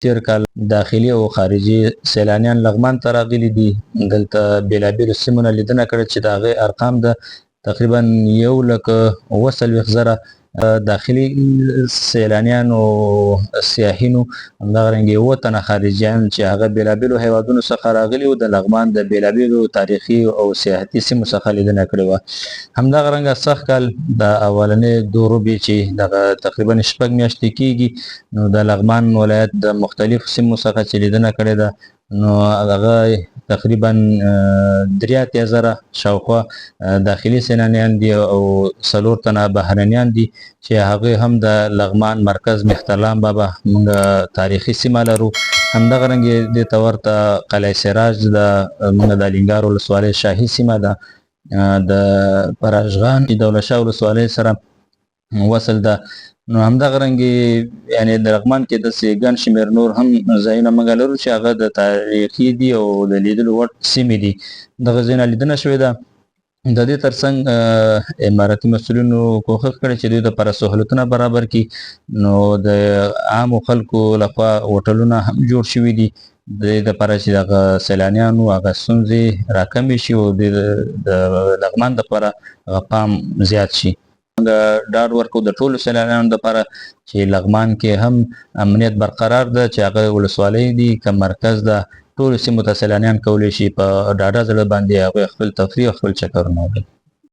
تیر کال داخلي او خارجي سیلانیان لغمان ته راغلي دي. دلته بیلابیلو سیمو نه لیدنه کړې چې د هغې ارقام د تقریبا 1,40,000 داخلي سیلانیان او سیاحینو، همدغرنګې 7 تنه خارجیان چې هغه بیلابیلو هیوادونو څخه راغلي وو، د لغمان د بیلابیلو تاریخي او سیاحتي سیمو څخه لیدنه کړې وه. همدغرنګه سږ کال د اولنۍ دوروبې چې دغه تقریبا 6 میاشتې کېږي، نو د لغمان ولایت د مختلفو سیمو څخه چې لیدنه کړې ده، نو هغه تقریبا 3,000 شاوخوا داخلي سیلانیان دي او 4 تنه بهرنیان دي چې هغوی هم د لغمان مرکز مهترلام بابا موږ تاریخي سیمه لرو. همدغرنګې دې ته ورته قلعه سراج د موږ د الینګار ولسوالۍ شاهي سیمه ده، د پراشغان دولت شاه ولسوالۍ سره وصل ده. نو همدغرنګې یعنې د لغمان کې داسې ګڼ شمېر نور هم ځایونه موږ لرو چې هغه د تاریخي دي او د لیدلو وړ سیمې دي. دغه ځایونه لیدنه شوې ده. د دې ترڅنګ اماراتي مسؤلینو کوښښ کړی چې دوی دپاره سهولتونه برابر کړي. نو د عامو خلکو لخوا هوټلونه هم جوړ شوي دي د دې دپاره چې دغه سیلانیانو هغه ستونزې راکمې شي او د لغمان دپاره هغه پام زیات شي. موږ ډاډ ورکوو د ټولو سیلانیانو دپاره چې لغمان کې هم امنیت برقرار ده، چې هغه ولسوالۍ دي که مرکز ده، ټولو سیمو ته سیلانیان کولی شي په ډاډه زړه باندې هغوی خپل تفریح او خپل چکرونه وکړي.